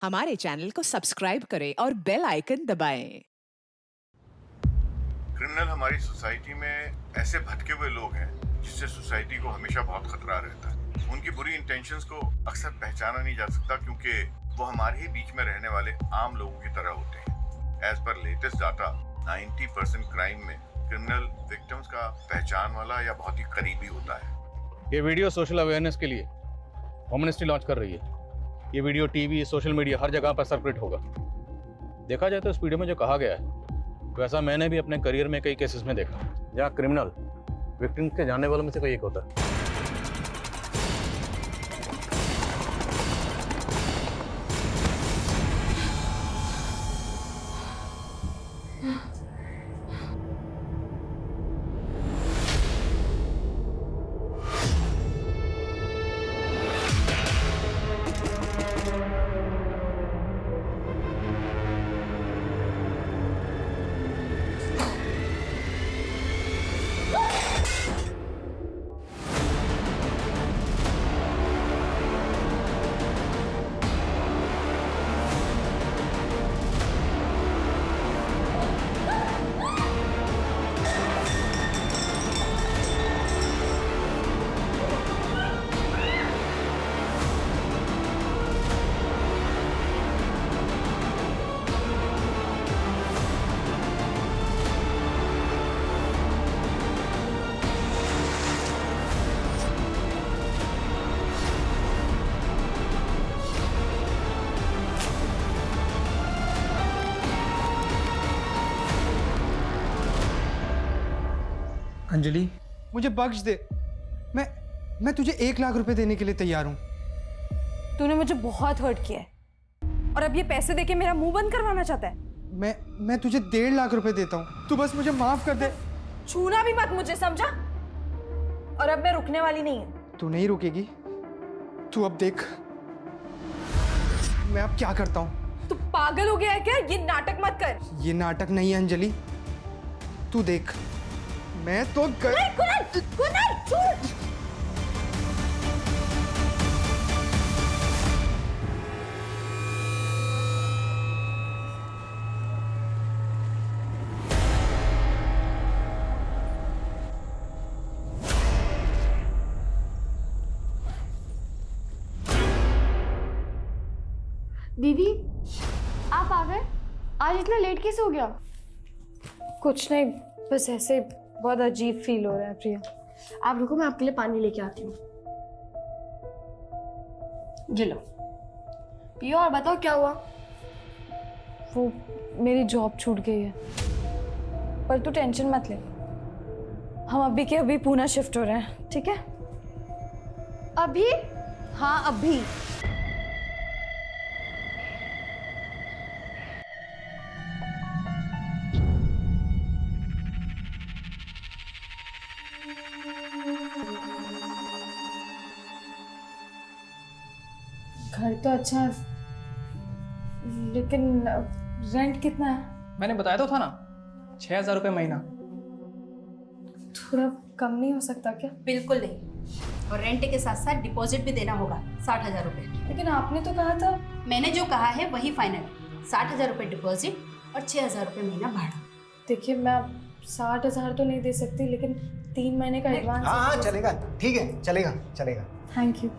हमारे चैनल को सब्सक्राइब करें और बेल आइकन दबाएं। क्रिमिनल हमारी सोसाइटी में ऐसे भटके हुए लोग हैं जिससे सोसाइटी को हमेशा बहुत खतरा रहता है। उनकी बुरी इंटेंशंस को अक्सर पहचाना नहीं जा सकता क्योंकि वो हमारे ही बीच में रहने वाले आम लोगों की तरह होते हैं। As per latest data 90% crime में क्रिमिनल विक्टिम्स का पहचान वाला या बहुत ही करीबी होता है। ये वीडियो सोशल अवेयरनेस के लिए होम मिनिस्ट्री लॉन्च कर रही है। ये वीडियो टीवी, सोशल मीडिया हर जगह पर सर्कुलेट होगा। देखा जाए तो इस वीडियो में जो कहा गया है वैसा मैंने भी अपने करियर में कई केसेस में देखा जहाँ क्रिमिनल विक्टिम्स के जानने वालों में से कोई एक होता है। अंजलि, मुझे बख्श दे। मैं तुझे 1 लाख रुपए देने के लिए तैयार हूँ। तूने मुझे बहुत हर्ट किया है और अब ये पैसे देके मेरा मुंह बंद करवाना चाहता है। मैं तुझे 1.5 लाख रुपए देता हूँ। तू बस मुझे माफ कर दे। छूना भी मत मुझे, समझा? और अब मैं रुकने वाली नहीं हूँ। तू नहीं रुकेगी। तू अब देख मैं अब क्या करता हूँ। तू पागल हो गया है क्या? ये नाटक मत कर। ये नाटक नहीं है अंजलि, तू देख। मैं तो कुनाल, कुनाल, छोड़। दीदी, आप आ गए? आज इतना लेट कैसे हो गया? कुछ नहीं, बस ऐसे बहुत अजीब फील हो रहा है प्रिया। आप रुको, मैं आपके लिए पानी लेके आती हूँ। ये लो, पियो और बताओ क्या हुआ। वो मेरी जॉब छूट गई है, पर तू टेंशन मत ले। हम अभी के अभी पूना शिफ्ट हो रहे हैं, ठीक है? अभी? हाँ अभी। घर तो अच्छा है, लेकिन रेंट कितना है? मैंने बताया तो था ना, 6,000 रुपये महीना। थोड़ा कम नहीं हो सकता क्या? बिल्कुल नहीं, और रेंट के साथ साथ डिपॉजिट भी देना होगा 60,000 रुपये। लेकिन आपने तो कहा था। मैंने जो कहा है वही फाइनल, 60,000 रुपये डिपॉजिट और 6,000 रुपये महीना भाड़ा। देखिए, मैं 60,000 तो नहीं दे सकती, लेकिन 3 महीने का एडवांस। हाँ चलेगा, ठीक है, चलेगा चलेगा। Thank you.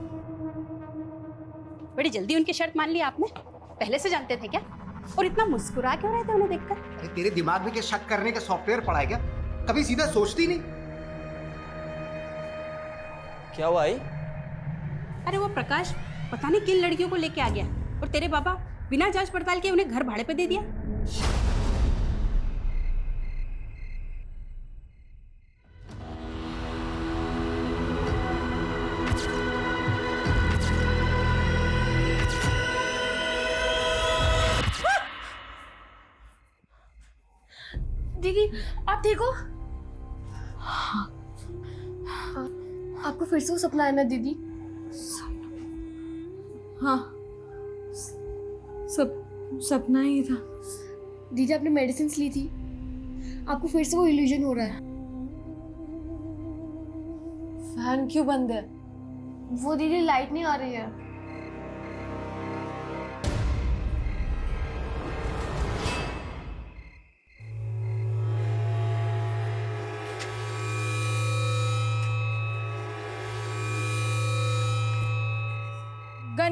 बड़ी जल्दी उनकी शर्त मान ली आपने। पहले से जानते थे क्या? और इतना मुस्कुरा क्यों रहे थे उन्हें देखकर? अरे तेरे दिमाग में क्या शक करने का सॉफ्टवेयर पड़ा है क्या? कभी सीधा सोचती नहीं? क्या हुआ आई? अरे वो प्रकाश पता नहीं किन लड़कियों को लेके आ गया और तेरे पापा बिना जांच पड़ताल के उन्हें घर भाड़े पे दे दिया। दीदी, आप ठीक हो? आपको फिर से वो सपना है ना दीदी? हाँ, सपना ही था। दीदी, आपने मेडिसिन ली थी, आपको फिर से वो इल्यूजन हो रहा है। फैन क्यों बंद है? वो दीदी लाइट नहीं आ रही है।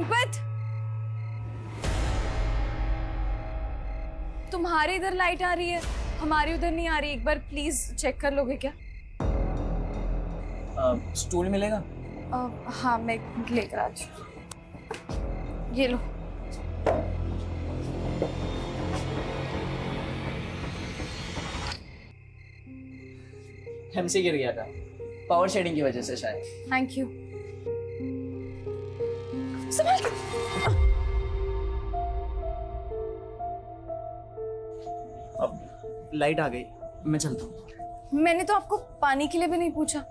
वेंकट, तुम्हारे इधर लाइट आ रही है, हमारी उधर नहीं आ रही। एक बार प्लीज चेक कर लोगे क्या? स्टूल मिलेगा? हाँ, मैं लेकर आ जाऊँ। ये लो। हमसे गिर गया था, पावर शेडिंग की वजह से शायद। Thank you. संभाल के। अब लाइट आ गई, मैं चलता हूँ। मैंने तो आपको पानी के लिए भी नहीं पूछा।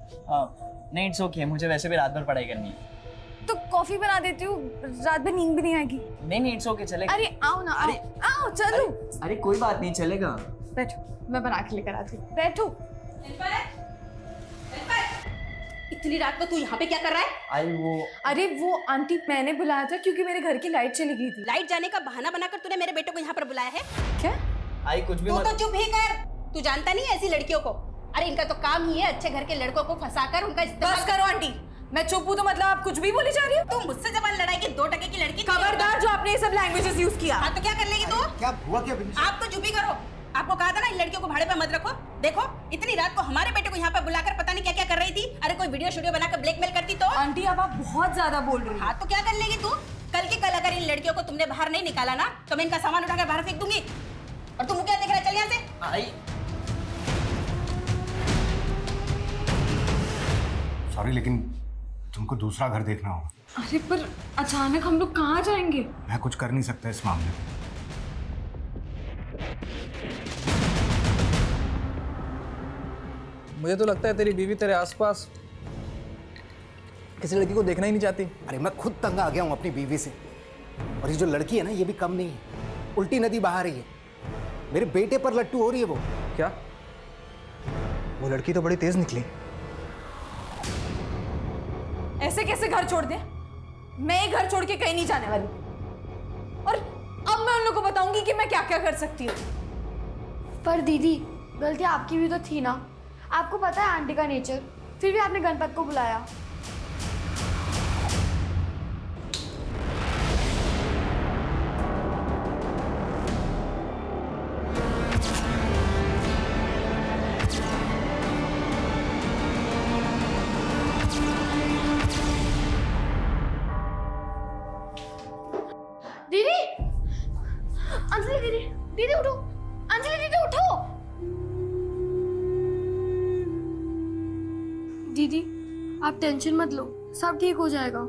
नहीं, इट्स ओके, मुझे वैसे भी रात भर पढ़ाई करनी है। तो कॉफी बना देती हूँ, रात भर नींद भी नहीं आएगी। नहीं, इट्स ओके, चलेगा। अरे आओ ना, अरे, आओ चलो। अरे कोई बात नहीं, चलेगा। बैठो, मैं बना के लेकर आती हूँ। बैठो। इतनी रात को तू यहाँ पे क्या कर रहा है? अरे वो आंटी, मैंने बुलाया था क्योंकि मेरे घर की लाइट चली गई थी। लाइट जाने का बहाना बनाकर तूने मेरे बेटे को यहाँ पर बुलाया है? क्या? आई कुछ भी तू मत। तो चुप ही कर। तू जानता नहीं है ऐसी लड़कियों को? अरे इनका तो काम ही है अच्छे घर के लड़कों को फंसाकर उनका इस्तेमाल। बस करो आंटी, मैं चुप हूँ तो मतलब आप कुछ भी बोली जा रही हो? तुम मुझसे जबान लड़ाई की 2 टके की लड़की। खबरदार जो आपने ये सब लैंग्वेजेस यूज किया। हाँ तो क्या कर लेगी तू? क्या हुआ क्या बिन्नी? आप तो चुप ही करो। आपको कहा था ना इन लड़कियों को भाड़े पे मत रखो। देखो इतनी रात को हमारे बेटे को यहाँ पे बुलाकर पता नहीं क्या क्या कर रही थी। अरे कोई वीडियो स्टूडियो बनाकर ब्लैकमेल करती तो? आंटी अब आप बहुत ज्यादा बोल रही हो। हाँ तो क्या कर लेगी तू? कल की कल अगर इन लड़कियों को तुमने बाहर नहीं निकाला ना तो मैं इनका सामान उठाकर बाहर फेंक दूंगी। और तुम क्या देख रहा है? चल यहाँ से। आई सॉरी, लेकिन तुमको दूसरा घर देखना होगा। अरे पर अचानक हम लोग कहाँ जाएंगे? मैं कुछ कर नहीं सकता इस मामले में। मुझे तो लगता है तेरी बीवी तेरे आसपास किसी लड़की को देखना ही नहीं चाहती। अरे मैं खुद तंग आ गया हूँ अपनी बीवी से। और ये जो लड़की है ना, ये भी कम नहीं है, उल्टी नदी बहा रही है। मेरे बेटे पर लट्टू हो रही है वो। क्या? वो लड़की तो बड़ी तेज निकली। ऐसे कैसे घर छोड़ दे? मैं ये घर छोड़ के कहीं नहीं जाने वाली। और अब मैं उन लोगों को बताऊंगी कि मैं क्या क्या कर सकती हूँ। पर दीदी, गलती आपकी भी तो थी ना। आपको पता है आंटी का नेचर, फिर भी आपने गणपत को बुलाया। दीदी, अंजलि दीदी, दीदी उठो। अंजलि दीदी उठो। दीदी आप टेंशन मत लो, सब ठीक हो जाएगा।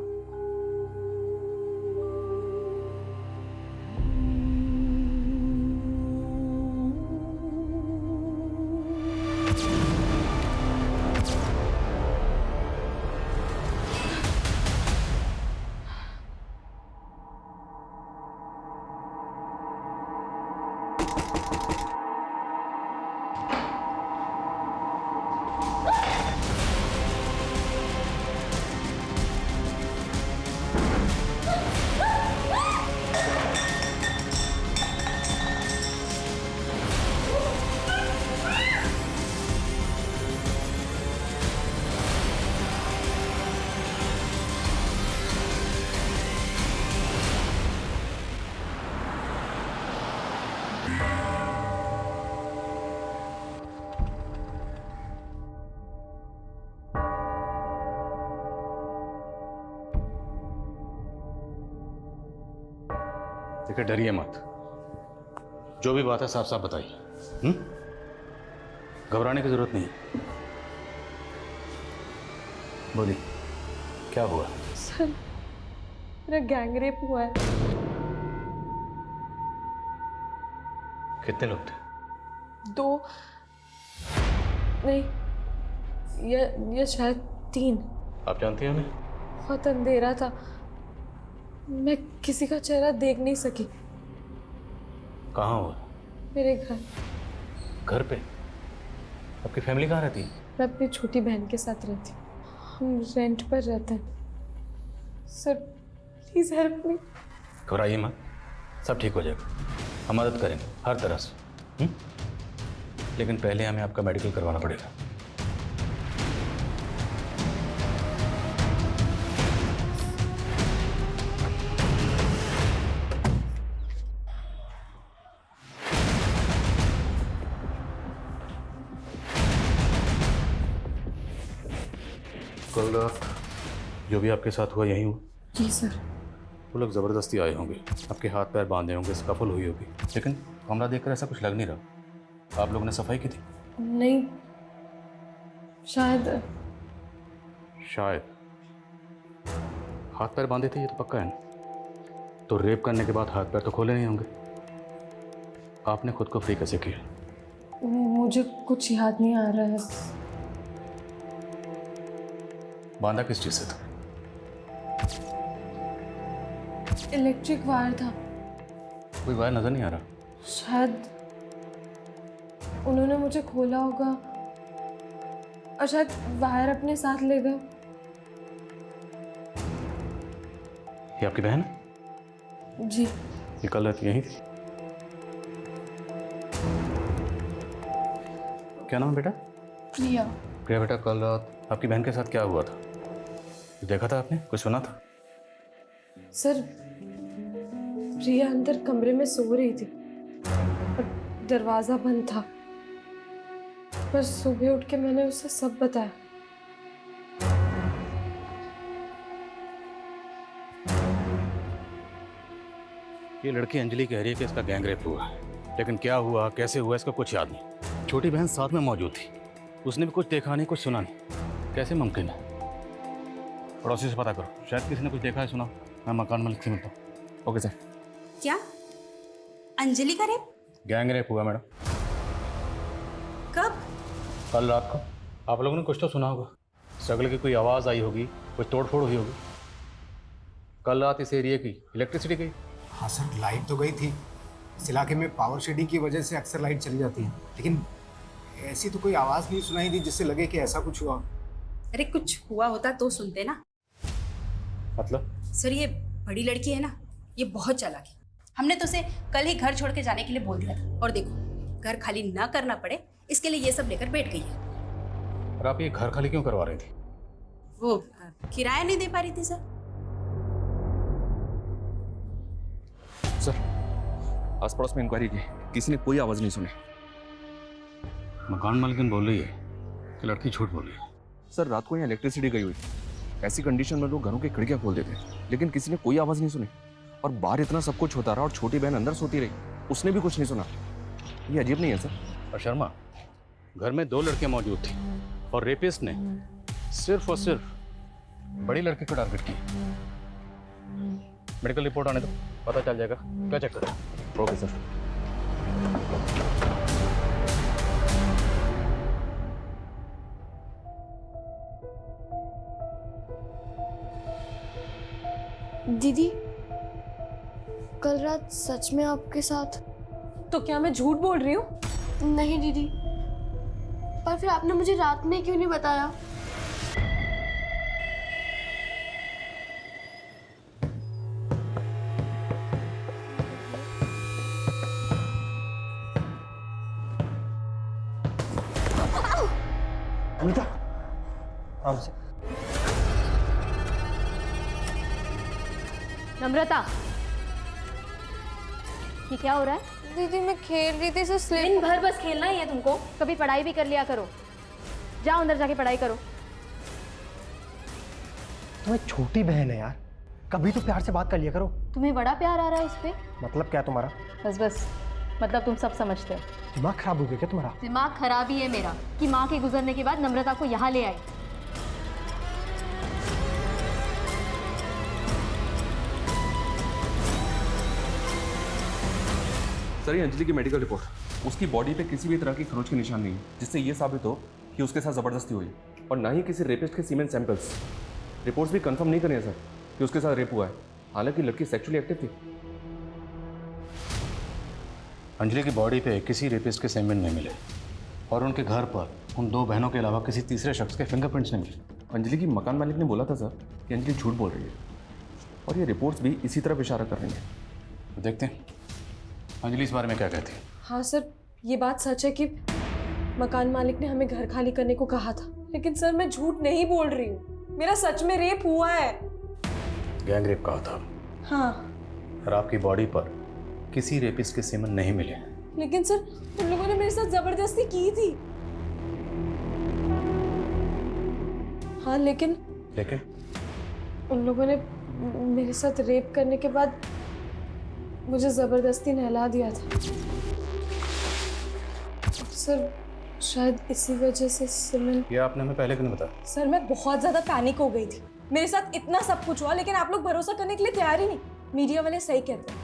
देखिए, डरिए मत। जो भी बात है साफ साफ बताइए। घबराने की जरूरत नहीं। बोलिए, क्या हुआ? सर, मेरा गैंग रेप हुआ है। कितने लोग थे? 2 नहीं, ये शायद 3। आप जानती हैं उन्हें? बहुत अंधेरा था, मैं किसी का चेहरा देख नहीं सकी। कहाँ हुआ? मेरे घर। घर पे? आपकी फैमिली कहाँ रहती है? मैं अपनी छोटी बहन के साथ रहती हूँ। हम रेंट पर रहते हैं। Sir please help me. घबराइए मत, सब ठीक हो जाएगा। हम मदद करेंगे हर तरह से। लेकिन पहले हमें आपका मेडिकल करवाना पड़ेगा। कल रात जो भी आपके साथ हुआ यहीं हुआ? जी सर। वो लोग ज़बरदस्ती आए होंगे, आपके हाथ पैर बांधे होंगे, स्कफल हुई होगी, लेकिन कमरा देखकर ऐसा कुछ लग नहीं रहा। आप लोगों ने सफाई की थी? नहीं, शायद हाथ पैर बांधे थे, ये तो पक्का है ना। तो रेप करने के बाद हाथ पैर तो खोले नहीं होंगे। आपने खुद को फ्री कैसे किया? मुझे कुछ याद नहीं आ रहा है। बांधा किस चीज़ से था? इलेक्ट्रिक वायर था। कोई वायर नजर नहीं आ रहा। शायद उन्होंने मुझे खोला होगा और शायद वायर अपने साथ ले गए। ये आपकी बहन है? जी। ये कल रात यहीं थी? क्या नाम है बेटा? प्रिया। प्रिया बेटा, कल रात आपकी बहन के साथ क्या हुआ था? देखा था आपने? कुछ सुना था? सर, प्रिया अंदर कमरे में सो रही थी और दरवाजा बंद था। पर सुबह उठ के मैंने उसे सब बताया। ये लड़की अंजलि कह रही है कि इसका गैंग रेप हुआ है, लेकिन क्या हुआ, कैसे हुआ, इसका कुछ याद नहीं। छोटी बहन साथ में मौजूद थी, उसने भी कुछ देखा नहीं, कुछ सुना नहीं। कैसे मुमकिन है? पड़ोसी से पता करो, शायद किसी ने कुछ देखा है, सुना। मैं मकान मालिक से मिलता हूँ। Okay sir. क्या अंजलि का रेप? गैंग रेप हुआ मैडम। कब? कल रात को। आप लोगों ने कुछ तो सुना होगा, स्ट्रगल की कोई आवाज़ आई होगी, कुछ तोड़फोड़ हुई होगी। कल रात इस एरिया की इलेक्ट्रिसिटी गई। हाँ सर, लाइट तो गई थी। इस इलाके में पावर शेडिंग की वजह से अक्सर लाइट चली जाती है, लेकिन ऐसी तो कोई आवाज़ नहीं सुनाई दी जिससे लगे कि ऐसा कुछ हुआ। अरे कुछ हुआ होता तो सुनते ना। मतलब? सर, ये बड़ी लड़की है ना, ये बहुत चालाक है। हमने तो उसे कल ही घर छोड़ के जाने के लिए बोल दिया था, और देखो घर खाली ना करना पड़े इसके लिए ये सब लेकर बैठ गई है। और आप ये घर खाली क्यों करवा रही थी? वो किराया नहीं दे पा रही थी सर। सर, आस पड़ोस में इंक्वायरी की, किसी ने कोई आवाज नहीं सुनी। मकान मालिकन बोल रही है कि लड़की झूठ बोल रही है। सर, रात को यहाँ इलेक्ट्रिसिटी गई हुई, ऐसी कंडीशन में लोग घरों की खिड़कियां खोल देते हैं, लेकिन किसी ने कोई आवाज नहीं सुनी। और बाहर इतना सब कुछ होता रहा और छोटी बहन अंदर सोती रही, उसने भी कुछ नहीं सुना। ये अजीब नहीं है सर? और शर्मा, घर में 2 लड़कियां मौजूद थी और रेपिस्ट ने सिर्फ और सिर्फ बड़ी लड़की को टारगेट किया। मेडिकल रिपोर्ट आने दो, पता चल जाएगा क्या चेक करो। Okay sir. दीदी, कल रात सच में आपके साथ? तो क्या मैं झूठ बोल रही हूँ? नहीं दीदी, पर फिर आपने मुझे रात में क्यों नहीं बताया? अमिता, आराम से। नम्रता, ये क्या हो रहा है? दीदी मैं खेल रही थी, सो दिन भर बस खेलना ही है तुमको? कभी पढ़ाई भी कर लिया करो। जाओ अंदर जाके पढ़ाई करो। तुम्हें छोटी बहन है यार, कभी तो प्यार से बात कर लिया करो। तुम्हें बड़ा प्यार आ रहा है इस पे? मतलब क्या तुम्हारा? बस मतलब तुम सब समझते हो। दिमाग खराब हो गया क्या तुम्हारा? दिमाग खराब ही है मेरा कि माँ के गुजरने के बाद नम्रता को यहाँ ले आई। सर, ये अंजलि की मेडिकल रिपोर्ट, उसकी बॉडी पे किसी भी तरह की खरोच के निशान नहीं है, जिससे ये साबित हो कि उसके साथ जबरदस्ती हुई, और ना ही किसी रेपिस्ट के सीमेन सैंपल्स। रिपोर्ट्स भी कंफर्म नहीं कर रही हैं सर कि उसके साथ रेप हुआ है, हालांकि लड़की सेक्सुअली एक्टिव थी। अंजलि की बॉडी पे किसी रेपिस्ट के सेमेन नहीं मिले और उनके घर पर उन 2 बहनों के अलावा किसी तीसरे शख्स के फिंगरप्रिंट्स नहीं मिले। अंजलि की मकान मालिक ने बोला था सर कि अंजलि झूठ बोल रही है, और ये रिपोर्ट्स भी इसी तरफ इशारा कर रही हैं। तो देखते हैं अंजलि इस बारे में क्या कहती है। हाँ सर, ये बात सच है कि मकान मालिक ने हमें घर खाली करने को कहा था, लेकिन सर मैं झूठ नहीं बोल रही हूँ, मेरा सच में रेप हुआ है। गैंग रेप कहा था? हाँ। और आपकी बॉडी पर किसी रेपिस्ट के सेमेन नहीं मिले। लेकिन सर उन लोगों ने मेरे साथ जबरदस्ती की थी। हाँ, लेकिन लेकिन उन लोगों ने मेरे साथ रेप करने के बाद मुझे ज़बरदस्ती नहला दिया था। सर शायद इसी वजह से सिमन। ये आपने हमें पहले क्यों नहीं बताया? सर मैं बहुत ज़्यादा पैनिक हो गई थी। मेरे साथ इतना सब कुछ हुआ लेकिन आप लोग भरोसा करने के लिए तैयार ही नहीं। मीडिया वाले सही कहते हैं,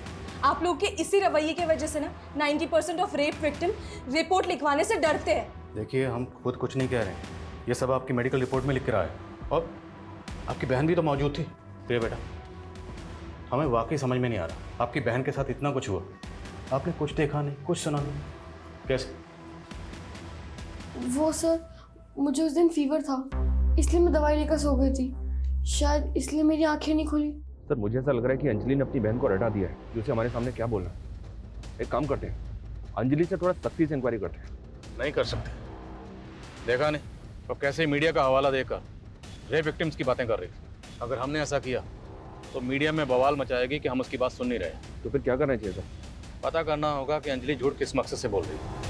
आप लोग के इसी रवैये की वजह से ना 90% ऑफ रेप विक्टिम रिपोर्ट लिखवाने से डरते हैं। देखिए, हम खुद कुछ नहीं कह रहे हैं, ये सब आपकी मेडिकल रिपोर्ट में लिख के रहा है। और आपकी बहन भी तो मौजूद थी। प्रिया बेटा, हमें वाकई समझ में नहीं आ रहा, आपकी बहन के साथ इतना कुछ हुआ, आपने कुछ देखा नहीं, कुछ सुना नहीं, कैसे? वो सर, मुझे उस दिन फीवर था इसलिए मैं दवाई लेकर सो गई थी, शायद इसलिए मेरी आंखें नहीं खुली। सर मुझे ऐसा लग रहा है कि अंजलि ने अपनी बहन को रटा दिया है, जो उसे हमारे सामने क्या बोलना। एक काम करते हैं, अंजलि से थोड़ा सख्ती से इंक्वायरी करते हैं। नहीं कर सकते, देखा नहीं तो कैसे मीडिया का हवाला देकर रेप विक्टिम्स की बातें कर रही थी। अगर हमने ऐसा किया तो मीडिया में बवाल मचाएगी कि हम उसकी बात सुन नहीं रहे। तो फिर क्या करना चाहिए सर? पता करना होगा कि अंजलि झूठ किस मकसद से बोल रही है।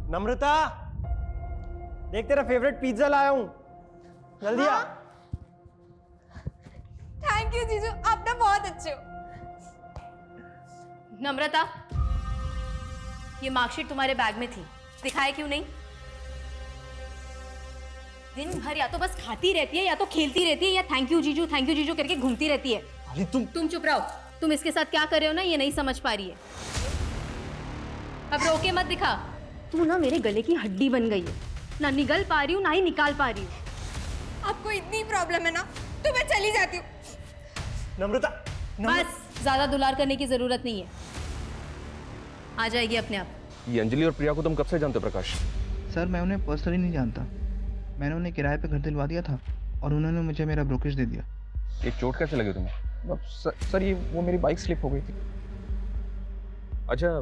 नम्रता, देख तेरा फेवरेट पिज्जा लाया हूं, जल्दी आ। थैंक यू जीजू, आप ना बहुत अच्छे हो। नम्रता, ये मार्कशीट तुम्हारे बैग में थी, दिखाए क्यों नहीं? दिन भर या तो बस खाती रहती है या तो खेलती रहती है या थैंक यू जीजू करके घूमती रहती है। अरे तुम चुप रहो। तुम इसके साथ क्या कर रहे हो ना, ये नहीं समझ पा रही है। अब रोके मत दिखा। तू ना मेरे गले की हड्डी बन गई है, ना निगल पा रही हूँ ना ही निकाल पा रही हूँ। आपको इतनी प्रॉब्लम है ना तो मैं चली जाती हूँ। नम्रता, बस ज्यादा दुलार करने की जरूरत नहीं है, आ जाएगी अपने आप। ये अंजलि और प्रिया को तुम कब से जानते हो प्रकाश? सर मैं उन्हें पर्सनली नहीं जानता, मैंने उन्हें किराए पे घर दिलवा दिया था और उन्होंने मुझे मेरा ब्रोकरेज दे दिया। ये चोट कैसे लगी तुम्हें? सर ये वो मेरी बाइक स्लिप हो गई थी। अच्छा,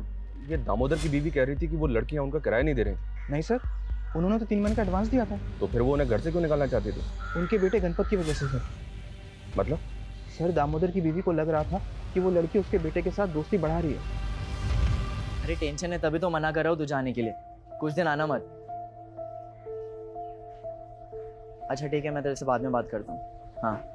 ये दामोदर की बीवी कह रही थी कि वो लड़कियां उनका किराया नहीं दे रही थी। नहीं सर, उन्होंने तो 3 महीने का एडवांस दिया था। तो फिर वो उन्हें घर से क्यों निकालना चाहती थी? उनके बेटे गणपत की वजह से सर। मतलब? सर दामोदर की बीवी को लग रहा था कि वो लड़की उसके बेटे के साथ दोस्ती बढ़ा रही है। अरे टेंशन है तभी तो मना कर रहा हूँ तू जाने के लिए, कुछ दिन आना मत। अच्छा ठीक है, मैं तेरे से बाद में बात करता हूँ। हाँ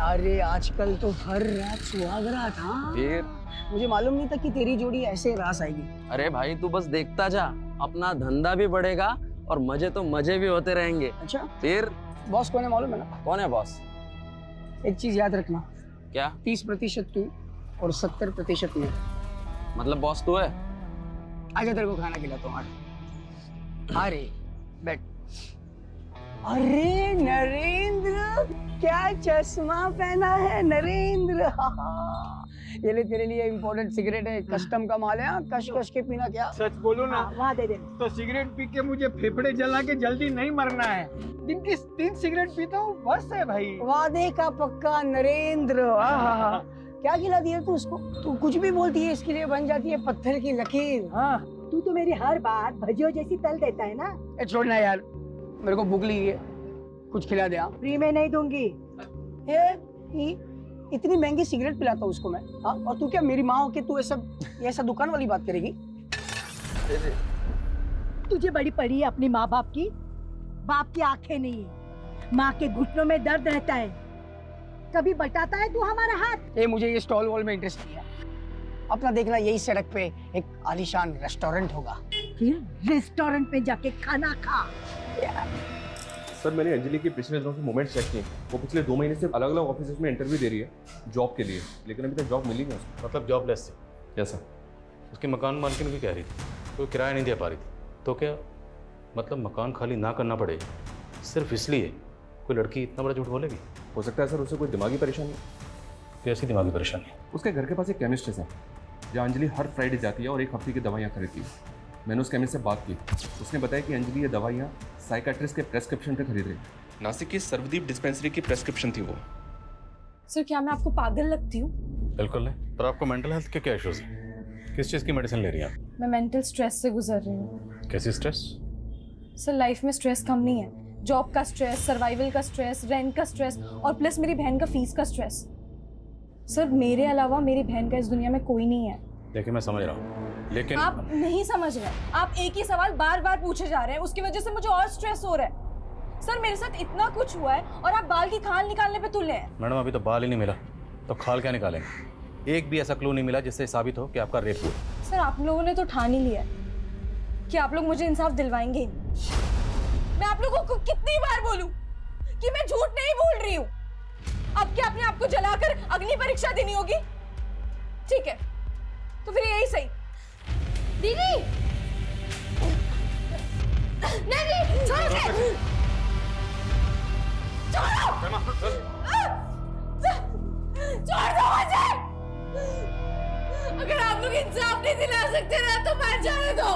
अरे आजकल तो हर रात सुहाग रात। हाँ फिर मुझे मालूम नहीं था कि तेरी जोड़ी ऐसे रास आएगी। अरे भाई तू बस देखता जा, अपना धंधा भी बढ़ेगा और मजे तो मजे भी होते रहेंगे। अच्छा फिर बॉस कौन है मालूम है ना? कौन है बॉस? एक चीज याद रखना, क्या? 30% तू और 70% मैं। मतलब बॉस तू है? आजा तेरे को खाना खिलाता हूँ। अरे बैठ। अरे नरेंद्र, क्या चश्मा पहना है नरेंद्र। ये ले तेरे लिए इम्पोर्टेंट सिगरेट है, कस्टम का माल है। कश कश के पीना। क्या सच बोलो ना, वहाँ दे दे। तो सिगरेट पी के मुझे फेफड़े जला के जल्दी नहीं मरना है। दिन की 3 सिगरेट पीता हूँ बस है भाई। वादे का पक्का नरेंद्र। क्या खिला दिया तू उसको? तू कुछ भी बोलती है इसके लिए बन जाती है पत्थर की लकीर। हाँ तू तो मेरी हर बात भजियो जैसी तल देता है ना। छोड़ना यार, मेरे को भूख लगी है, कुछ खिला दे। फ्री में नहीं दूंगी। इतनी महंगी सिगरेट पिलाता हूँ उसको मैं। हाँ और तू क्या मेरी माँ हो के तू ऐसा दुकान वाली बात करेगी? तुझे बड़ी पड़ी है अपनी माँ बाप की। बाप की आंखें नहीं है, माँ के घुटनों में दर्द रहता है। कभी बटाता है तू हमारा हाथ? मुझे ये स्टॉल वॉल में इंटरेस्ट नहीं है। अपना देखना यही सड़क पे एक आलीशान रेस्टोरेंट होगा, फिर रेस्टोरेंट में जाके खाना खा। सर मैंने अंजलि की पिछले दिनों के मोमेंट्स चेक किए। वो पिछले 2 महीने से अलग अलग ऑफिस में इंटरव्यू दे रही है जॉब के लिए, लेकिन अभी तक जॉब मिली नहीं उसको। मतलब जॉबलेस थी? कैसा? उसकी मकान मालकिन भी कह रही थी कोई किराया नहीं दे पा रही थी। तो क्या मतलब मकान खाली ना करना पड़े सिर्फ इसलिए कोई लड़की इतना बड़ा झूठ बोलेगी? हो सकता है सर उसे कोई दिमागी परेशानी। कैसी दिमागी परेशानी? उसके घर के पास एक केमिस्ट है सर, जहाँ अंजलि हर फ्राइडे जाती है और 1 हफ्ते की दवाइयाँ खरीदती है। मैंने उस केमिस्ट से बात की, उसने बताया कि अंजलि ये दवाइयाँ साइकाट्रिस्ट के प्रेस्क्रिप्शन पे खरीद रही है। नासिक की सर्वदीप डिस्पेंसरी की प्रेस्क्रिप्शन थी वो। सर क्या मैं आपको पागल लगती हूँ? बिल्कुल नहीं। पर आपको मेंटल हेल्थ के क्या इश्यूज हैं? किस चीज़ की मेडिसिन ले रही हैं आप? मैं मेंटल स्ट्रेस से गुजर रही हूँ। कैसी स्ट्रेस? सर लाइफ में स्ट्रेस कम नहीं है। जॉब का स्ट्रेस, सर्वाइवल का स्ट्रेस, रेंट का स्ट्रेस और प्लस मेरी बहन का फीस का स्ट्रेस। सर मेरे अलावा मेरी बहन का इस दुनिया में कोई नहीं है। देखिए मैं समझ रहा हूँ, लेकिन आप नहीं समझ रहे। आप एक ही सवाल बार बार पूछे जा रहे हैं, उसकी वजह से मुझे और स्ट्रेस हो रहा है। सर मेरे साथ इतना कुछ हुआ है और आप बाल की खाल निकालने पे तुले हैं। मैडम अभी तो बाल ही नहीं मिला, तो खाल क्या निकालेंगे? एक भी ऐसा क्लू नहीं मिला जिससे साबित हो कि आपका रेप हुआ। सर आप लोगों ने तो ठान ही लिया है कि आप लोग मुझे इंसाफ दिलवाएंगे ही। मैं आप लोगों को कितनी बार बोलूं कि मैं झूठ नहीं बोल रही हूं? अब क्या अपने आप को जलाकर अग्नि परीक्षा देनी होगी? ठीक है, तो फिर यही सही। दीदी नहीं, छोड़ो मुझे। छोड़ दो मुझे। अगर आप लोग इंसाफ नहीं दिला सकते ना तो मैं जाने दो।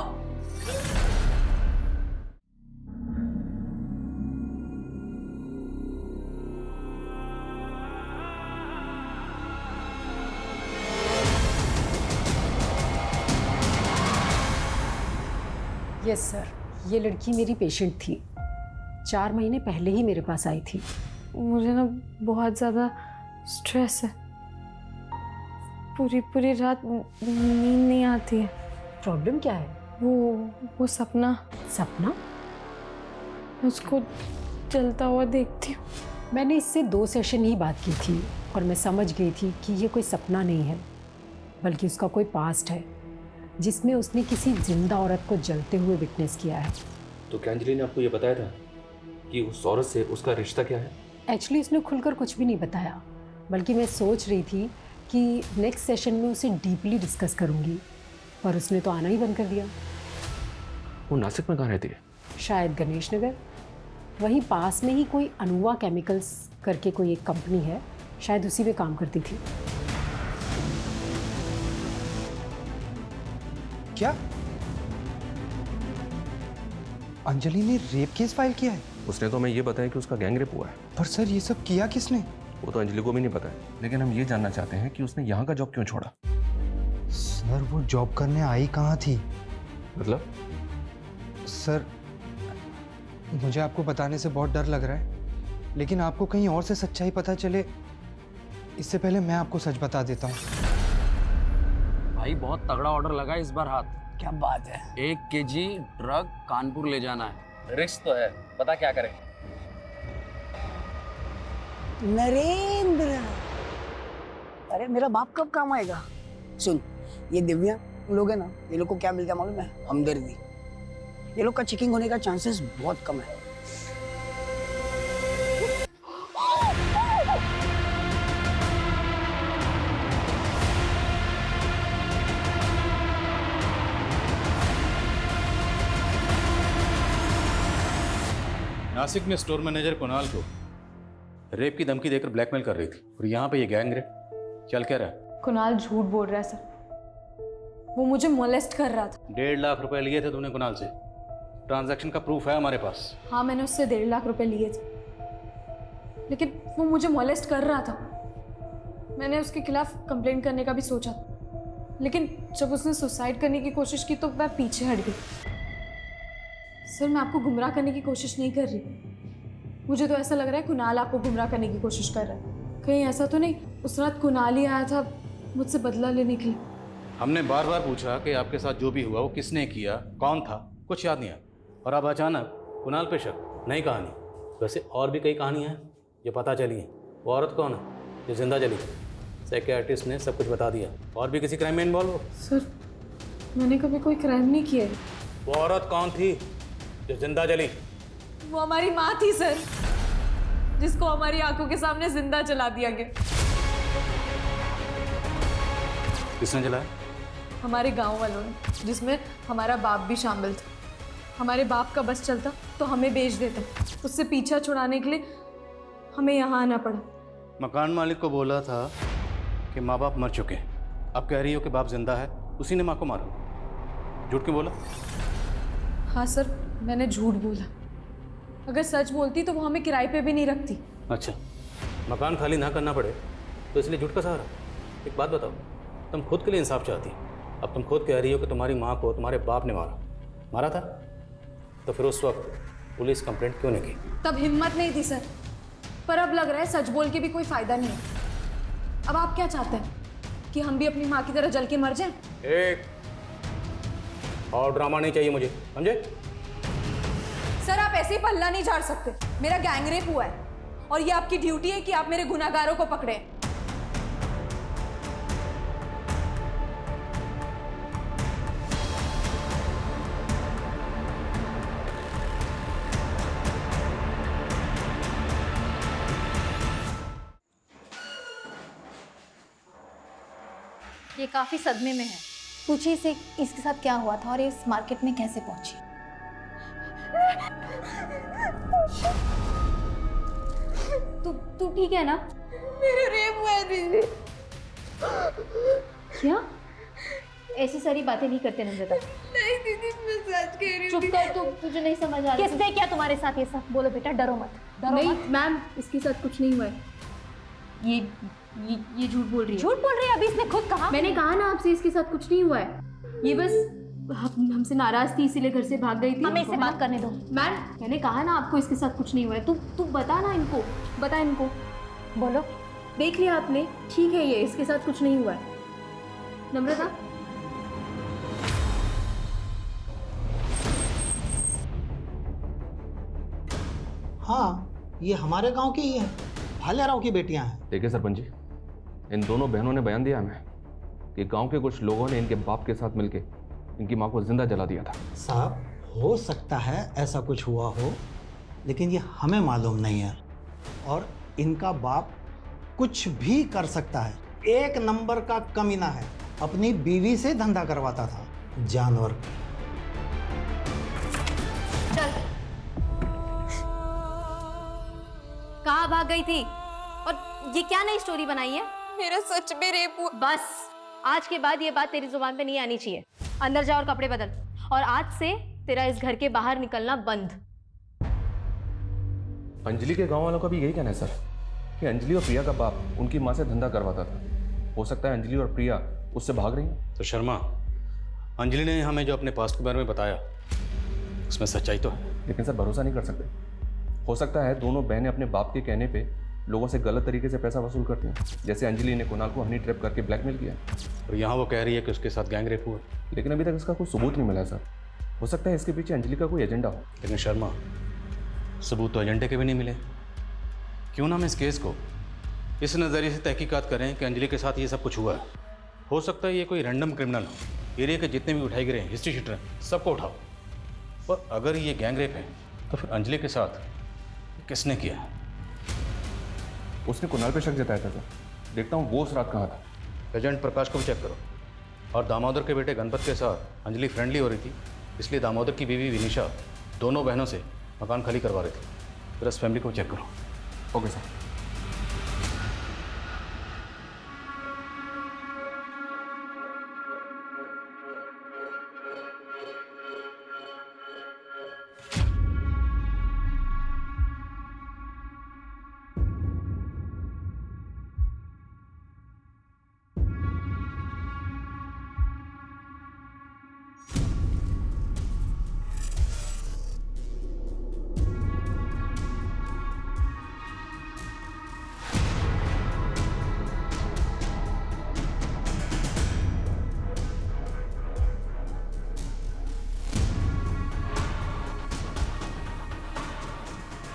यस सर, ये लड़की मेरी पेशेंट थी। 4 महीने पहले ही मेरे पास आई थी। मुझे ना बहुत ज़्यादा स्ट्रेस है। पूरी रात नींद नहीं आती है। प्रॉब्लम क्या है? वो सपना। सपना? उसको जलता हुआ देखती हूँ। मैंने इससे 2 सेशन ही बात की थी और मैं समझ गई थी कि ये कोई सपना नहीं है, बल्कि उसका कोई पास्ट है जिसमें उसने किसी जिंदा औरत को जलते हुए विटनेस किया है। तो क्या अंजलि ने आपको ये बताया था कि उस औरत से उसका रिश्ता क्या है? एक्चुअली उसने खुलकर कुछ भी नहीं बताया, बल्कि मैं सोच रही थी कि नेक्स्ट सेशन में उसे डीपली डिस्कस करूंगी, पर उसने तो आना ही बंद कर दिया। वो नासिक में कहाँ रहती है? शायद गणेश नगर, वहीं पास में ही कोई अनुवा केमिकल्स करके कोई एक कंपनी है, शायद उसी में काम करती थी। क्या अंजलि ने रेप केस फाइल किया है? उसने तो हमें ये बताया कि उसका गैंग रेप हुआ है। पर सर ये सब किया किसने? वो तो अंजलि को भी नहीं पता है, लेकिन हम ये जानना चाहते हैं कि उसने यहाँ का जॉब क्यों छोड़ा। सर वो जॉब करने आई कहाँ थी? मतलब? सर मुझे आपको बताने से बहुत डर लग रहा है, लेकिन आपको कहीं और से सच्चाई पता चले इससे पहले मैं आपको सच बता देता हूँ। भाई बहुत तगड़ा ऑर्डर लगा इस बार हाथ। क्या बात है। 1 kg ड्रग कानपुर ले जाना है। रिस्क तो है, पता क्या करें? नरेंद्र, अरे मेरा बाप कब काम आएगा? सुन, ये दिव्या लोग है ना, ये लोग को क्या मिलता है मालूम है? हमदर्दी। ये लोग का चेकिंग होने का चांसेस बहुत कम है। नासिक में स्टोर मैनेजर कुणाल को रेप की धमकी देकर ब्लैकमेल कर रही थी, और यहाँ पे ये गैंग रेप चल क्या रहा है? कुणाल झूठ बोल रहा है सर, वो मुझे मोलेस्ट कर रहा था। 1.5 लाख रुपए लिए थे तुमने कुणाल से, ट्रांजैक्शन का प्रूफ है हमारे पास। हाँ मैंने उससे 1.5 लाख रुपए लिए थे, लेकिन वो मुझे मोलेस्ट कर रहा था। मैंने उसके खिलाफ कंप्लेंट करने का भी सोचा, लेकिन जब उसने सुसाइड करने की कोशिश की तो मैं पीछे हट गई। सर मैं आपको गुमराह करने की कोशिश नहीं कर रही, मुझे तो ऐसा लग रहा है कुणाल आपको गुमराह करने की कोशिश कर रहा है। कहीं ऐसा तो नहीं उस रात कुणाल ही आया था मुझसे बदला लेने के लिए? हमने बार बार पूछा कि आपके साथ जो भी हुआ वो किसने किया, कौन था, कुछ याद नहीं आया, और अब अचानक कुणाल पे शक। नई कहानी। वैसे और भी कई कहानियाँ हैं जो पता चली हैं। वो औरत कौन है जो जिंदा जली? साइकियाट्रिस्ट ने सब कुछ बता दिया। और भी किसी क्राइम में इन्वॉल्व हो? सर मैंने कभी कोई क्राइम नहीं किया है। वो औरत कौन थी जो जिंदा जली? वो हमारी माँ थी सर, जिसको हमारी आंखों के सामने जिंदा जला दिया गया। किसने जलाया? हमारे गांव वालों ने, जिसमें हमारा बाप भी शामिल था। हमारे बाप का बस चलता तो हमें बेच देते, उससे पीछा छुड़ाने के लिए हमें यहाँ आना पड़ा। मकान मालिक को बोला था कि माँ बाप मर चुके हैं, अब कह रही हो कि बाप जिंदा है, उसी ने माँ को मारा। झूठ क्यों बोला? हाँ सर मैंने झूठ बोला। अगर सच बोलती तो वो हमें किराए पे भी नहीं रखती। अच्छा, मकान खाली ना करना पड़े तो इसलिए झूठ का सहारा। एक बात बताओ, तुम खुद के लिए इंसाफ चाहती, अब तुम खुद कह रही हो कि तुम्हारी माँ को तुम्हारे बाप ने मारा था? तो फिर उस वक्त पुलिस कंप्लेंट क्यों नहीं की? तब हिम्मत नहीं थी सर, पर अब लग रहा है सच बोल के भी कोई फायदा नहीं है। अब आप क्या चाहते हैं कि हम भी अपनी माँ की तरह जल के मर जाएं? एक और ड्रामा नहीं चाहिए मुझे, समझे? सर आप ऐसे ही पल्ला नहीं झाड़ सकते। मेरा गैंगरेप हुआ है और ये आपकी ड्यूटी है कि आप मेरे गुनाहगारों को पकड़े। ये काफी सदमे में है। पूछिए इसे इसके साथ क्या हुआ था और इस मार्केट में कैसे पहुंची। तू ठीक है ना? मेरा रेप हुआ है दीदी। क्या? ऐसी सारी बातें नहीं करते नम्रता। नहीं दीदी मैं सच कह रही हूँ। चुप कर तू, तुझे नहीं समझ आ रहा। किसने क्या तुम्हारे साथ ये सब? बोलो बेटा, डरो मत। नहीं मैम, इसके साथ कुछ नहीं हुआ है। ये झूठ बोल रही है। झूठ बोल रही है? अभी इसने खुद कहा। मैंने कहा ना आपसे, इसके साथ कुछ नहीं हुआ है। ये बस हमसे नाराज थी इसीलिए घर से भाग गई थी। हमें इससे बात करने दो। मैम मैंने कहा ना आपको इसके साथ कुछ नहीं हुआ है। तू बता ना इनको, बता इनको। बोलो। देख लिया आपने, ठीक है, ये इसके साथ कुछ नहीं हुआ है। नम्रता हाँ, ये हमारे गांव की ही है, भालेराव की बेटियां हैं। देखिए सरपंच जी, इन दोनों बहनों ने बयान दिया हमें कि गांव के कुछ लोगों ने इनके बाप के साथ मिलके इनकी मां को जिंदा जला दिया था। साहब, हो सकता है ऐसा कुछ हुआ हो, लेकिन ये हमें मालूम नहीं है। और इनका बाप कुछ भी कर सकता है। एक नंबर का कमीना है, अपनी बीवी से धंधा करवाता था, जानवर। चल। कहाँ भाग गई थी? और ये क्या नई स्टोरी बनाई है? मेरा सच में रेप हुआ। बस आज के बाद ये बात तेरी जुबान पे नहीं आनी चाहिए। अंदर जा और कपड़े बदल, और आज से तेरा इस घर के बाहर निकलना बंद। अंजलि के गांव वालों का भी यही कहना है सर कि अंजलि और प्रिया का बाप उनकी मां से धंधा करवाता था। हो सकता है अंजलि और प्रिया उससे भाग रही हैं। तो शर्मा, अंजलि ने हमें जो अपने पास्ट के बारे में बताया उसमें सच्चाई तो है। लेकिन सर भरोसा नहीं कर सकते। हो सकता है दोनों बहनें अपने बाप के कहने पे लोगों से गलत तरीके से पैसा वसूल करती हैं, जैसे अंजलि ने कुणाल को हनी ट्रैप करके ब्लैकमेल किया। और यहाँ वो कह रही है कि उसके साथ गैंगरेप हुआ, लेकिन अभी तक इसका कोई सबूत नहीं मिला है सर। हो सकता है इसके पीछे अंजलि का कोई एजेंडा हो। लेकिन शर्मा, सबूत तो एजेंडे के भी नहीं मिले। क्यों ना हम इस केस को इस नज़रिए से तहकीकात करें कि अंजलि के साथ ये सब कुछ हुआ है। हो सकता है ये कोई रैंडम क्रिमिनल हो। एरिया के जितने भी उठाए गए हिस्ट्री शीटर हैं सबको उठाओ, पर अगर ये गैंगरेप है तो फिर अंजलि के साथ किसने किया है? उसने कुणाल पे शक जताया था सर। देखता हूँ वो उस रात कहाँ था। एजेंट प्रकाश को भी चेक करो। और दामोदर के बेटे गणपत के साथ अंजलि फ्रेंडली हो रही थी, इसलिए दामोदर की बीवी विनिशा दोनों बहनों से मकान खाली करवा रही थी। फिर इस फैमिली को चेक करो। Okay sir.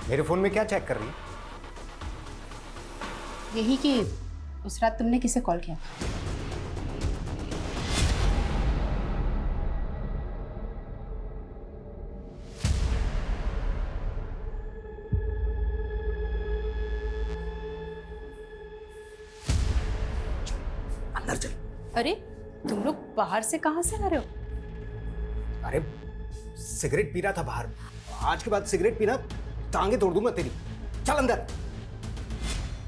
मेरे फोन में क्या चेक कर रही है? यही कि उस रात तुमने किसे कॉल किया? अंदर चल। अरे तुम लोग बाहर से कहाँ से आ रहे हो? अरे सिगरेट पी रहा था बाहर। आज के बाद सिगरेट पीना टांगे तोड़ दूंगा तेरी। चल अंदर।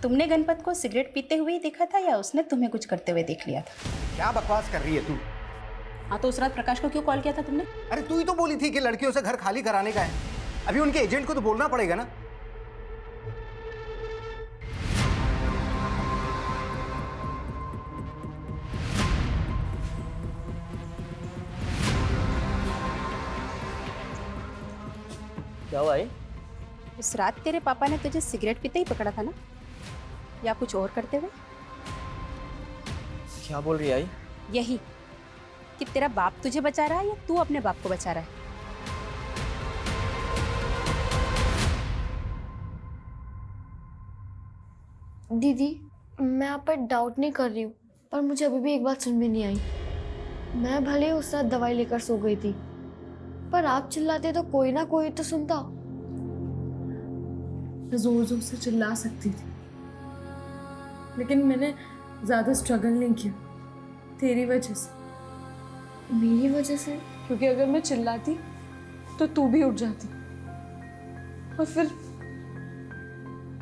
तुमने गणपत को सिगरेट पीते हुए ही देखा था या उसने तुम्हें कुछ करते हुए देख लिया था? क्या बकवास कर रही है तू? हाँ तो उस रात प्रकाश को क्यों कॉल किया था तुमने? अरे तू ही तो बोली थी कि लड़कियों से घर खाली कराने का है। अभी उनके एजेंट को तो बोलना पड़ेगा ना। क्या हुआ है? उस रात तेरे पापा ने तुझे सिगरेट पीते ही पकड़ा था ना, या कुछ और करते हुए? क्या बोल रही है आई? यही कि तेरा बाप तुझे बचा रहा है या तू अपने बाप को बचा रहा है? दीदी, मैं आप पर डाउट नहीं कर रही हूँ, पर मुझे अभी भी एक बात समझ में नहीं आई। मैं भले ही उस रात दवाई लेकर सो गई थी, पर आप चिल्लाते तो कोई ना कोई तो सुनता। जोर जोर से चिल्ला सकती थी, लेकिन मैंने ज्यादा स्ट्रगल नहीं किया तेरी वजह से। मेरी वजह से? क्योंकि अगर मैं चिल्लाती तो तू भी उठ जाती, और फिर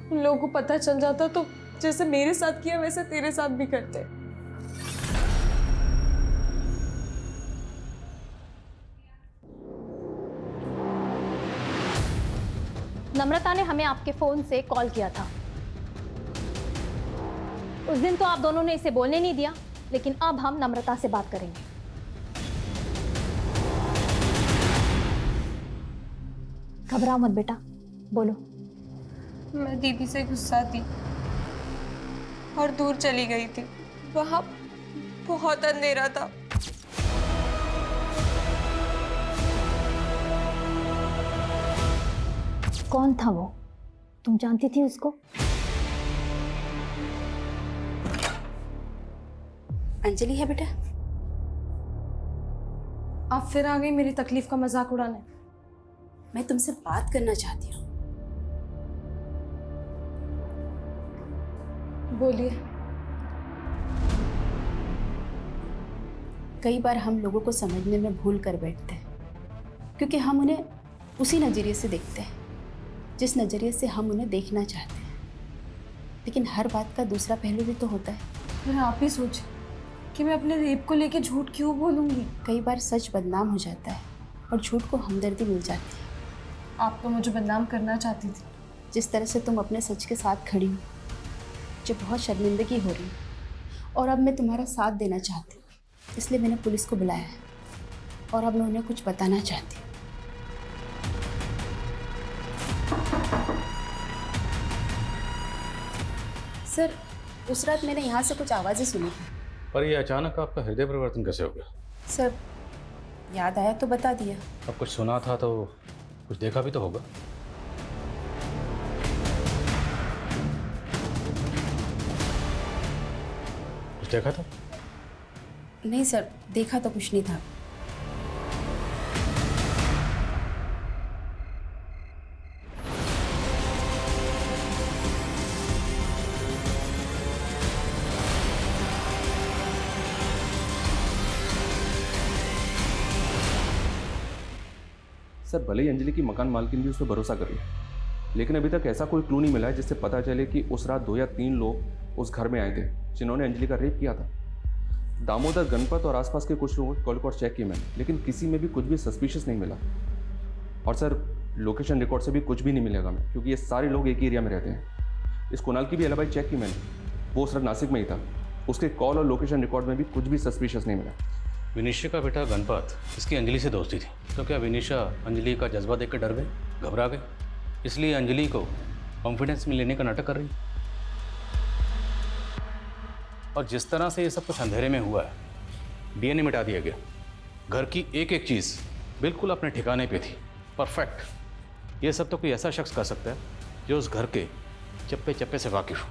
उन लोगों को पता चल जाता तो जैसे मेरे साथ किया वैसे तेरे साथ भी करते। नम्रता ने हमें आपके फोन से कॉल किया था। उस दिन तो आप दोनों ने इसे बोलने नहीं दिया, लेकिन अब हम नम्रता से बात करेंगे। घबराओ मत बेटा, बोलो। मैं दीदी से गुस्सा थी और दूर चली गई थी। वहां बहुत अंधेरा था। कौन था वो? तुम जानती थी उसको? अंजलि है बेटा। आप फिर आ गई मेरी तकलीफ का मजाक उड़ाने। मैं तुमसे बात करना चाहती हूँ। बोलिए। कई बार हम लोगों को समझने में भूल कर बैठते हैं, क्योंकि हम उन्हें उसी नज़रिए से देखते हैं जिस नज़रिए से हम उन्हें देखना चाहते हैं। लेकिन हर बात का दूसरा पहलू भी तो होता है। फिर आप ही सोचें कि मैं अपने रेप को लेके झूठ क्यों बोलूँगी। कई बार सच बदनाम हो जाता है और झूठ को हमदर्दी मिल जाती है। आप तो मुझे बदनाम करना चाहती थी। जिस तरह से तुम अपने सच के साथ खड़ी हो, मुझे बहुत शर्मिंदगी हो रही, और अब मैं तुम्हारा साथ देना चाहती हूँ। इसलिए मैंने पुलिस को बुलाया है और अब मैं उन्हें कुछ बताना चाहती हूँ। सर, उस रात मैंने यहाँ से कुछ आवाज़ें सुनी थी। पर ये अचानक आपका हृदय परिवर्तन कैसे हो गया? सर, याद आया तो बता दिया। अब कुछ सुना था तो कुछ देखा भी तो होगा। कुछ देखा था? नहीं सर, देखा तो कुछ नहीं था। सर, भले ही अंजलि की मकान मालकिन भी उस पर भरोसा कर रही है, लेकिन अभी तक ऐसा कोई क्लू नहीं मिला है जिससे पता चले कि उस रात 2 या 3 लोग उस घर में आए थे जिन्होंने अंजलि का रेप किया था। दामोदर, गणपत और आसपास के कुछ लोगों के कॉल रिकॉर्ड चेक किए मैंने, लेकिन किसी में भी कुछ भी सस्पिशियस नहीं मिला। और सर, लोकेशन रिकॉर्ड से भी कुछ भी नहीं मिलेगा मैं, क्योंकि ये सारे लोग एक ही एरिया में रहते हैं। इस कुणाल की भी एलिबाई चेक की मैंने, वो उस रात नासिक में ही था। उसके कॉल और लोकेशन रिकॉर्ड में भी कुछ भी सस्पिशियस नहीं मिला। विनिशा का बेटा गणपत, इसकी अंजलि से दोस्ती थी, तो क्या विनिशा अंजलि का जज्बा देख कर डर गई, घबरा गई, इसलिए अंजलि को कॉन्फिडेंस में लेने का नाटक कर रही? और जिस तरह से ये सब कुछ अंधेरे में हुआ है, डीएनए मिटा दिया गया, घर की एक एक चीज़ बिल्कुल अपने ठिकाने पे थी, परफेक्ट। ये सब तो कोई ऐसा शख्स कर सकता है जो उस घर के चप्पे चप्पे से वाकिफ हो।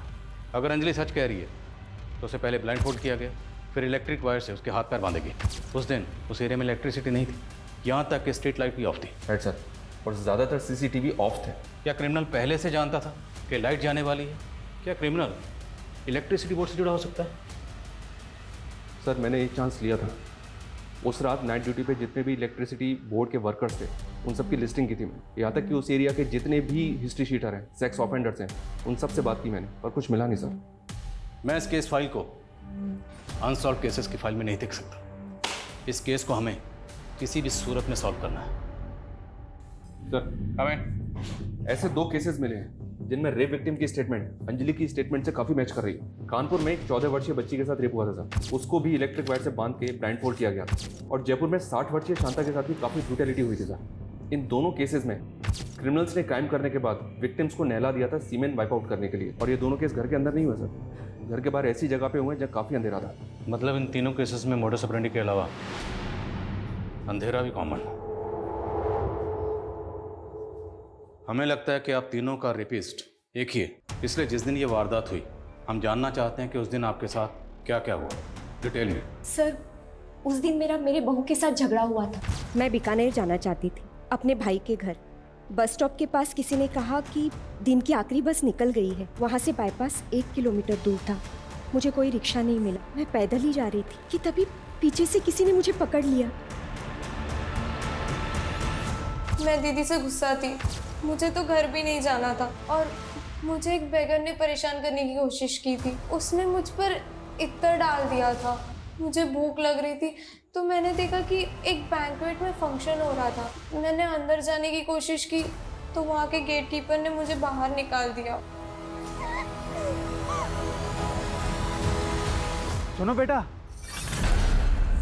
अगर अंजलि सच कह रही है तो उसे पहले ब्लाइंड फोल्ड किया गया, फिर इलेक्ट्रिक वायर से उसके हाथ पैर बांधे गए। उस दिन उस एरिया में इलेक्ट्रिसिटी नहीं थी, यहाँ तक कि स्ट्रीट लाइट भी ऑफ थी। राइट सर, और ज़्यादातर सीसीटीवी ऑफ थे। क्या क्रिमिनल पहले से जानता था कि लाइट जाने वाली है? क्या क्रिमिनल इलेक्ट्रिसिटी बोर्ड से जुड़ा हो सकता है? सर, मैंने एक चांस लिया था। उस रात नाइट ड्यूटी पे जितने भी इलेक्ट्रिसिटी बोर्ड के वर्कर्स थे, उन सब की लिस्टिंग की थी मैंने। यहाँ तक कि उस एरिया के जितने भी हिस्ट्री शीटर हैं, सेक्स ऑफेंडर्स हैं, उन सब से बात की मैंने, पर कुछ मिला नहीं सर। मैं इस केस फाइल को अनसॉल्व केसेस की फाइल में नहीं देख सकता। इस केस को हमें किसी भी सूरत में सॉल्व करना है। सर, हमें ऐसे 2 केसेस मिले हैं जिनमें रेप विक्टिम की स्टेटमेंट अंजलि की स्टेटमेंट से काफ़ी मैच कर रही है। कानपुर में एक 14 वर्षीय बच्ची के साथ रेप हुआ था सर, उसको भी इलेक्ट्रिक वायर से बांध के ब्लाइंड फोल्ड किया गया था। और जयपुर में 60 वर्षीय शांता के साथ भी काफ़ी ब्रूटैलिटी हुई थी सर। इन दोनों केसेस में क्रिमिनल्स ने क्राइम करने के बाद विक्टिम्स को नहला दिया था सीमेन वाइप आउट करने के लिए, और ये दोनों केस घर के अंदर नहीं हुए सर, घर के बाहर ऐसी जगह पे हुए जहाँ काफ़ी अंधेरा था। मतलब इन तीनों केसेस में मोडस ऑपरेंडी के अलावा अंधेरा भी कॉमन। हमें लगता है कि आप तीनों का रेपिस्ट एक ही है, इसलिए जिस दिन ये वारदात हुई हम जानना चाहते हैं कि उस दिन आपके साथ क्या क्या हुआ, डिटेल में। सर उस दिन मेरे बहू के साथ झगड़ा हुआ था। मैं बीकानेर जाना चाहती थी अपने भाई के घर। बस स्टॉप के पास किसी ने कहा कि दिन की आखिरी बस निकल गई है। वहाँ से बाईपास 1 किलोमीटर दूर था। मुझे कोई रिक्शा नहीं मिला, मैं पैदल ही जा रही थी कि तभी पीछे से किसी ने मुझे पकड़ लिया। मैं दीदी से गुस्सा थी, मुझे तो घर भी नहीं जाना था और मुझे एक बेगर ने परेशान करने की कोशिश की थी। उसने मुझ पर इत्र डाल दिया था। मुझे भूख लग रही थी तो मैंने देखा कि एक बैंक्वेट में फंक्शन हो रहा था। मैंने अंदर जाने की कोशिश की तो वहाँ के गेट कीपर ने मुझे बाहर निकाल दिया। सुनो बेटा।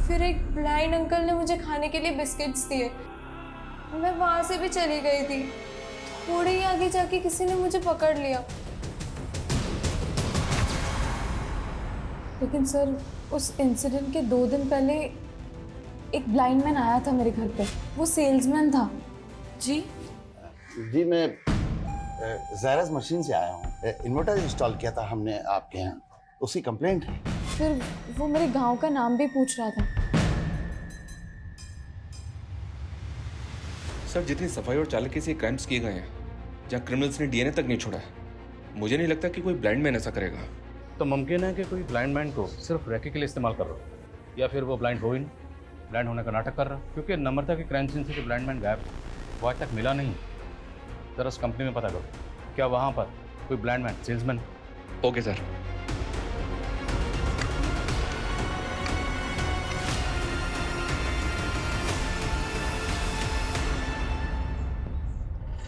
फिर एक ब्लाइंड अंकल ने मुझे खाने के लिए बिस्किट्स दिए। मैं वहाँ से भी चली गई थी। थोड़े ही आगे जाके किसी ने मुझे पकड़ लिया। लेकिन सर उस इंसिडेंट के 2 दिन पहले एक ब्लाइंड मैन आया था मेरे घर पे। वो सेल्समैन था। जी जी मैं ज़ायरस मशीन से आया हूँ। इन्वर्टर इंस्टॉल किया था हमने आपके यहाँ, उसकी कंप्लेंट है। फिर वो मेरे गांव का नाम भी पूछ रहा था। सर जितनी सफाई और चालाकी से क्राइम्स किए गए हैं, जहाँ क्रिमिनल्स ने डीएनए तक नहीं छोड़ा है, मुझे नहीं लगता कि कोई ब्लाइंड मैन ऐसा करेगा। तो मुमकिन है कि कोई ब्लाइंड मैन को सिर्फ रैके के लिए इस्तेमाल कर रहा हो, या फिर वो ब्लाइंड हो ही नहीं, ब्लाइंड होने का नाटक कर रहा, क्योंकि नम्रता की क्राइम सीन से जो ब्लाइंड मैन गायब वो आज तक मिला नहीं। जरा उस कंपनी में पता करो क्या वहाँ पर कोई blind man salesman. Okay sir.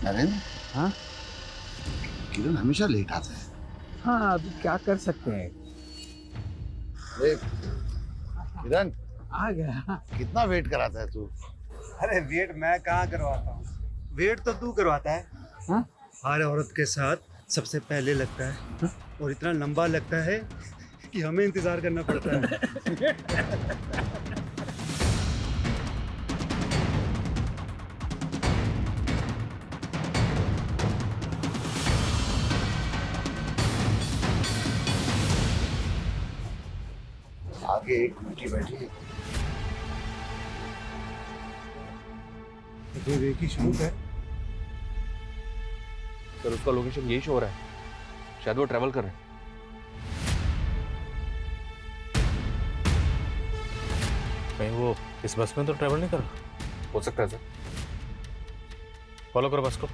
Narendra. हाँ किरण हमेशा लेट आता है। हाँ अभी क्या कर सकते हैं। किरण आ गया। कितना वेट कराता है तू? अरे वेट मैं कहाँ करवाता हूँ, वेट तो तू करवाता है। हाँ? हर औरत के साथ सबसे पहले लगता है। हाँ? और इतना लंबा लगता है कि हमें इंतजार करना पड़ता है। आगे एक लड़की बैठी है। एक ही शौक है। सर उसका लोकेशन यही शो हो रहा है, शायद वो ट्रैवल कर रहे हैं। कहीं वो इस बस में तो ट्रैवल नहीं कर रहा? हो सकता है सर। फॉलो करो बस को।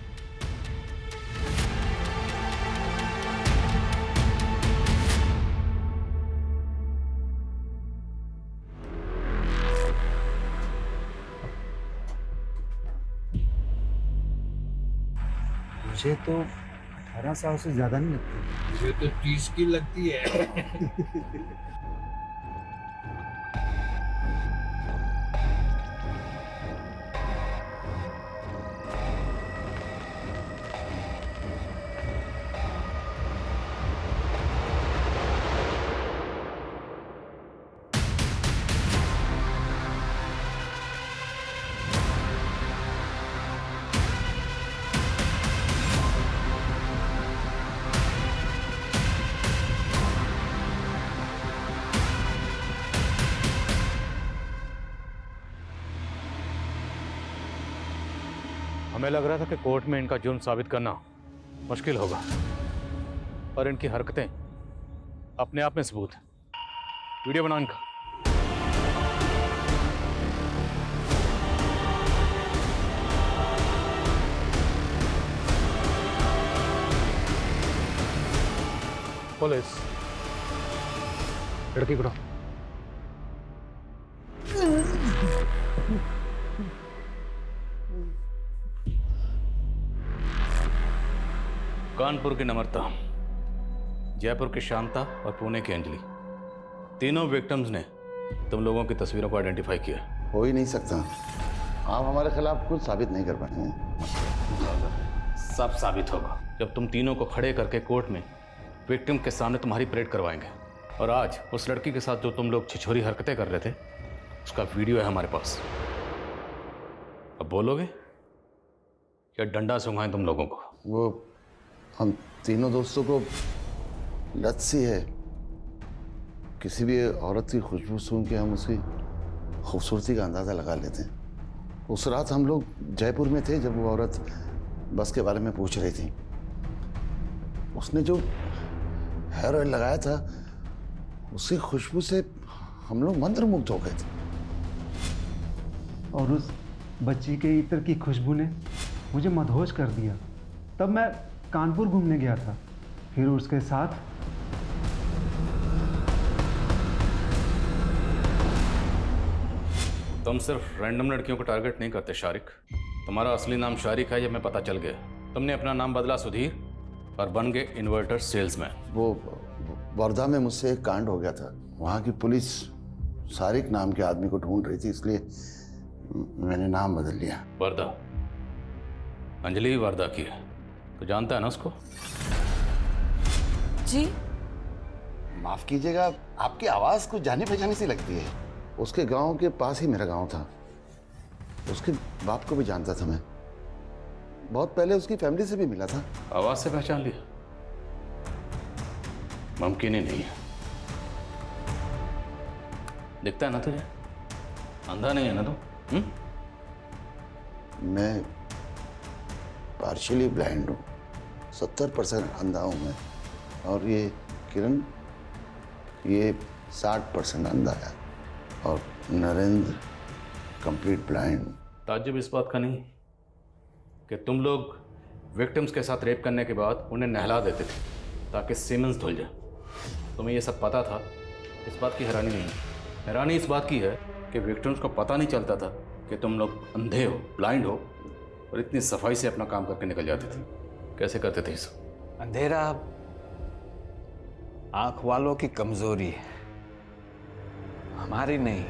मुझे तो 18 साल से ज्यादा नहीं लगती। मुझे तो 30 की लगती है। हमें लग रहा था कि कोर्ट में इनका जुर्म साबित करना मुश्किल होगा, और इनकी हरकतें अपने आप में सबूत है। वीडियो बनाओ इनका। पुलिस लड़की को कानपुर की नम्रता, जयपुर की शांता और पुणे की अंजलि, तीनों विक्टिम्स ने तुम लोगों की तस्वीरों को आइडेंटिफाई किया। हो ही नहीं सकता, आप हमारे खिलाफ कुछ साबित नहीं कर पाए हैं। सब साबित होगा जब तुम तीनों को खड़े करके कोर्ट में विक्टिम के सामने तुम्हारी परेड करवाएंगे। और आज उस लड़की के साथ जो तुम लोग छिछोरी हरकतें कर रहे थे उसका वीडियो है हमारे पास। अब बोलोगे या डंडा सूंघाएं तुम लोगों को? वो हम तीनों दोस्तों को लत सी है, किसी भी औरत की खुशबू सूंघ के हम उसकी खूबसूरती का अंदाज़ा लगा लेते हैं। उस रात हम लोग जयपुर में थे जब वो औरत बस के बारे में पूछ रही थी। उसने जो हेयर ऑयल लगाया था उसकी खुशबू से हम लोग मंत्रमुग्ध हो गए थे। और उस बच्ची के इत्र की खुशबू ने मुझे मदहोश कर दिया। तब मैं कानपुर घूमने गया था, फिर उसके साथ तुम सिर्फ रैंडम लड़कियों को टारगेट नहीं करते शारिक। तुम्हारा असली नाम शारिक है, ये मैं पता चल गया। तुमने अपना नाम बदला सुधीर और बन गए इन्वर्टर सेल्समैन। वो वर्धा में मुझसे एक कांड हो गया था। वहाँ की पुलिस शारिक नाम के आदमी को ढूंढ रही थी, इसलिए मैंने नाम बदल लिया। वर्धा? अंजलि वर्धा की है, तो जानता है ना उसको? जी माफ कीजिएगा, आपकी आवाज़ कुछ जानी पहचानी सी लगती है। उसके गांव के पास ही मेरा गांव था। उसके बाप को भी जानता था मैं। बहुत पहले उसकी फैमिली से भी मिला था। आवाज से पहचान लिया? मुमकिन ही नहीं है। दिखता है ना तुझे? अंधा नहीं है ना तू? मैं पार्शियली ब्लाइंड हूँ, 70% अंधा हूँ मैं। और ये किरण, ये 60% अंधा है। और नरेंद्र कंप्लीट ब्लाइंड। ताज्जुब इस बात का नहीं कि तुम लोग विक्टिम्स के साथ रेप करने के बाद उन्हें नहला देते थे ताकि सीमेंस धुल जाए। तुम्हें ये सब पता था, इस बात की हैरानी नहीं है। हैरानी इस बात की है कि विक्टिम्स को पता नहीं चलता था कि तुम लोग अंधे हो, ब्लाइंड हो, और इतनी सफाई से अपना काम करके निकल जाते थे। कैसे करते थे ये सब? अंधेरा आंख वालों की कमजोरी है, हमारी नहीं।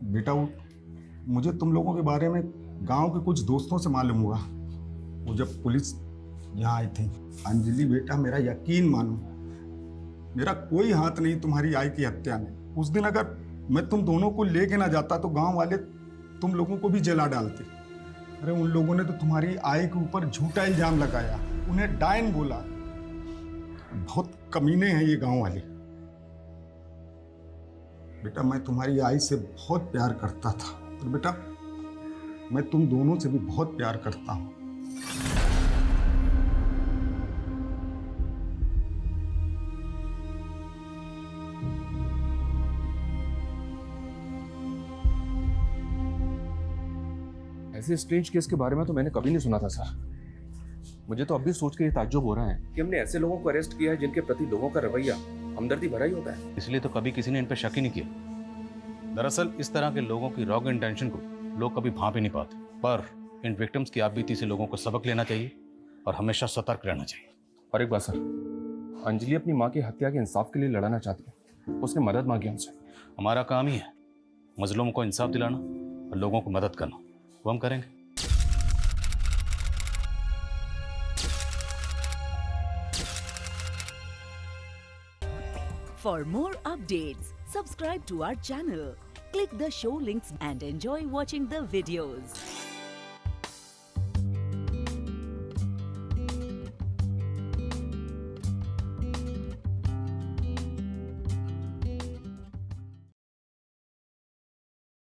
बेटा मुझे तुम लोगों के बारे में गांव के कुछ दोस्तों से मालूम हुआ। वो जब पुलिस यहाँ आई थी। अंजलि बेटा, मेरा यकीन मानो, मेरा कोई हाथ नहीं तुम्हारी आई की हत्या में। उस दिन अगर मैं तुम दोनों को लेके ना जाता तो गांव वाले तुम लोगों को भी जला डालते। अरे उन लोगों ने तो तुम्हारी आई के ऊपर झूठा इल्जाम लगाया, उन्हें डायन बोला। बहुत कमीने हैं ये गांव वाले। बेटा, मैं तुम्हारी आई से बहुत प्यार करता था, और बेटा मैं तुम दोनों से भी बहुत प्यार करता हूं। ऐसे स्ट्रेंज केस के बारे में तो मैंने कभी नहीं सुना था सर। मुझे तो अब भी सोच के ये ताज्जुब हो रहा है कि हमने ऐसे लोगों को अरेस्ट किया है जिनके प्रति लोगों का रवैया हमदर्दी भरा ही होता है। इसलिए तो कभी किसी ने इन पर शक ही नहीं किया। दरअसल इस तरह के लोगों की रॉग इंटेंशन को लोग कभी भांप ही नहीं पाते। पर इन विक्टिम्स की आपबीती से लोगों को सबक लेना चाहिए और हमेशा सतर्क रहना चाहिए। और एक बात सर, अंजलि अपनी माँ की हत्या के इंसाफ के लिए लड़ना चाहती है। उसने मदद मांगी हमसे। हमारा काम ही है मजलूम को इंसाफ दिलाना और लोगों को मदद करना, वो हम करेंगे। For more updates, subscribe to our channel, click the show links and enjoy watching the videos.